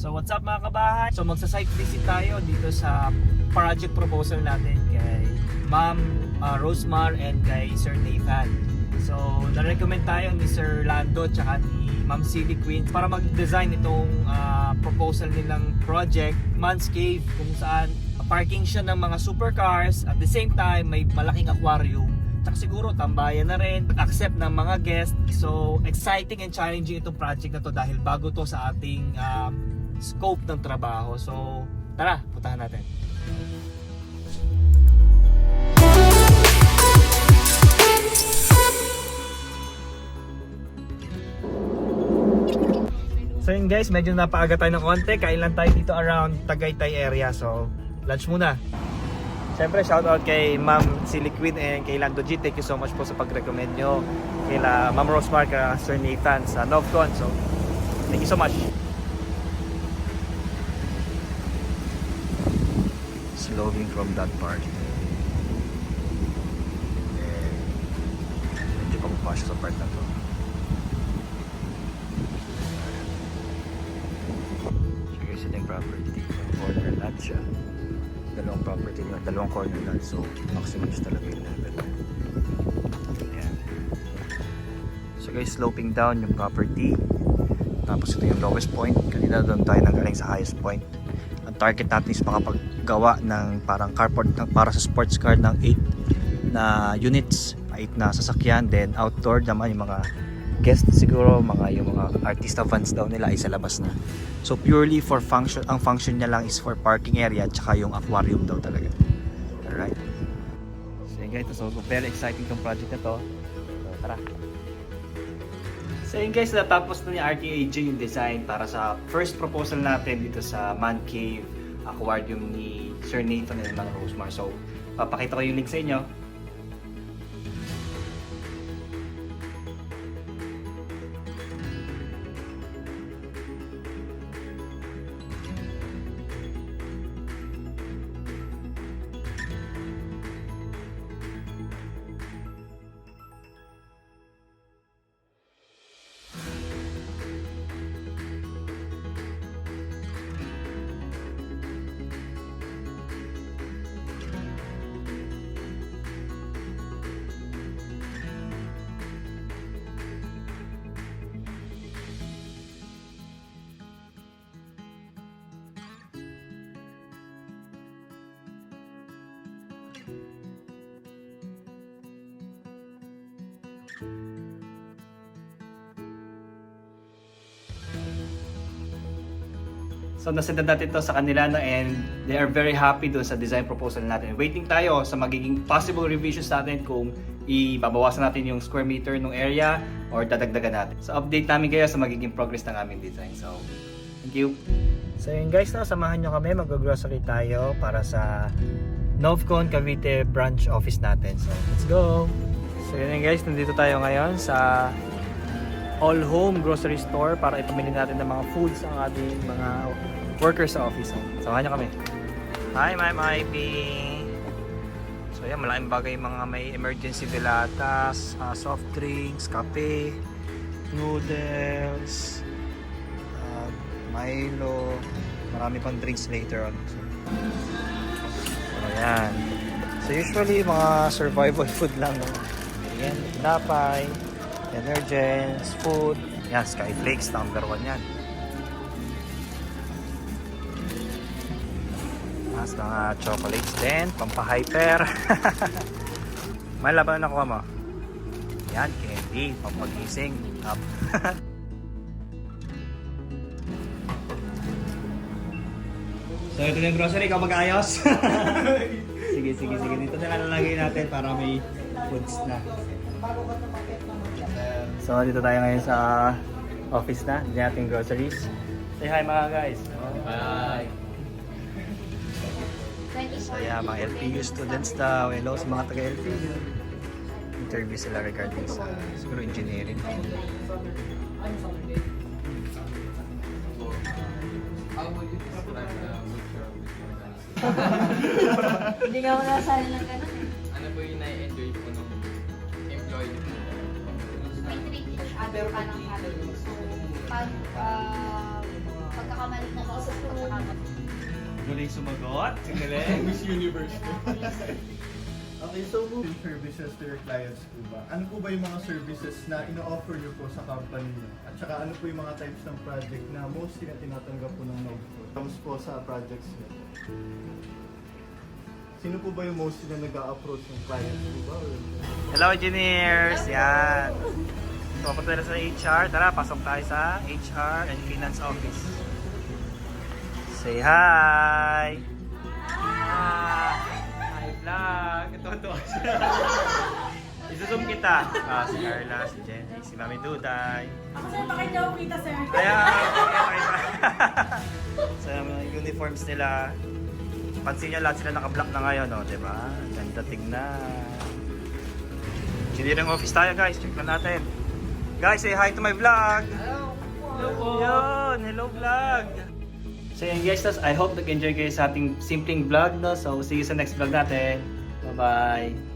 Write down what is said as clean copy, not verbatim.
So what's up mga kabahay? So magsa-site visit tayo dito sa project proposal natin kay Ma'am Rosemar and kay Sir Nathan. So na-recommend tayo ni Sir Lando tsaka ni Ma'am Silly Queen para mag-design itong proposal nilang project, Man's Cave, kung saan parking siya ng mga supercars, at the same time may malaking aquarium. Tsaka siguro tambayan na rin, accept ng mga guests. So exciting and challenging itong project na to dahil bago to sa ating scope ng trabaho. So tara, puntahan natin. So yun guys, medyo napaaga tayo ng konti. Kain lang tayo dito around Tagaytay area. So lunch muna. Siyempre, shoutout kay Ma'am Silly Queen and kay Lando G. Thank you so much po sa pag-recommend nyo. Kay Ma'am Rosemar, kay Sir Nathan sa Novcon. So, thank you so much. Slowing from that part. And medyo pagpapasya sa part na to. So, here's yung property. Corner lot siya. Dalawang property nyo, dalawang corner lot, so maximum is talaga yung level. Ayan. So guys, sloping down yung property, tapos ito yung lowest point. Kanina doon tayo nanggaling sa highest point. Ang target natin is makapaggawa ng parang carport para sa sports car ng 8 na units, 8 na sasakyan. Then outdoor naman yung mga guest siguro, yung mga artista fans daw nila ay sa labas na. So purely for function, ang function niya lang is for parking area at saka yung aquarium daw talaga. Alright. So yun guys, so very exciting tong project na to. So tara. So yun guys, natapos na ni RTAJ yung design para sa first proposal natin dito sa Man Cave Aquarium ni Sir Nathan and Ma'am Rosemar. So papakita ko yung link sa inyo. So nasend natin ito sa kanila no, and they are very happy doon sa design proposal natin. Waiting tayo sa magiging possible revisions natin kung ibabawasan natin yung square meter ng area or dadagdagan natin. So update namin kayo sa magiging progress ng aming design. So thank you. So yun guys, no, samahan nyo kami, mag-grocery tayo para sa Novcon Cavite branch office natin. So let's go! So yun guys, nandito tayo ngayon sa All Home Grocery Store para ipamili natin ng mga foods ang ating mga workers sa office. Samahan nyo kami. Hi Ma'am Ivy! So yan, malaking bagay mga may emergency delatas, soft drinks, kape, noodles, Milo, marami pang drinks later on. So ayan. So usually mga survival food lang. No? Ayan, napay, Energens, food. Yan, Skyflakes, number 1 yan. Mas mga chocolates din, pampahyper. May laban na nakuha mo. Yan, candy, pampagising. Up. So ito na yung grocery, ikaw mag-ayos. Sige. Dito na lalagay natin para may foods na. So dito tayo ngayon sa office na, hindi natin groceries. Say hi mga guys. Hi. So yeah, mga LPU students daw. Hello sa mga taga-LPU. Interview sila regarding sa siguro engineering. Hindi nga wala sana ng gano'n eh. Ano po yung na-enjoy po ng employee po? May treat po siya, pero kanang So, pag nagkakamali na ako sa pagkakamat. Galing sumagot. Galing. Miss Universe po. Okay, so moving services to your clients po ba? Ano po ba yung mga services na ino-offer nyo po sa company nyo? At saka ano po yung mga types ng project na mostly na tinatanggap po ng Nove po? Comes po sa projects nyo. Sino po ba yung mostly na nag-a-approach ng clients po ba? Hello, engineers! Yan. So, papunta na sa HR. Tara, pasok tayo sa HR and Finance Office. Say hi! Hi, vlog! Ito. Isusum kita. Si Carla, si Jenny, si Mami Duday. Ako sa'yo bakit daw kita, sir? Ayan, so, yung uniforms nila. Pansin nyo, lahat sila naka-block na ngayon, no? Diba? Ganda tignan. Engineering office tayo, guys. Check na natin. Guys, say hi to my vlog! Hello po! Yun! Hello, vlog! So yun guys, I hope nag-enjoy kayo sa ating simpleng vlog, no? So see you sa next vlog natin. Bye-bye!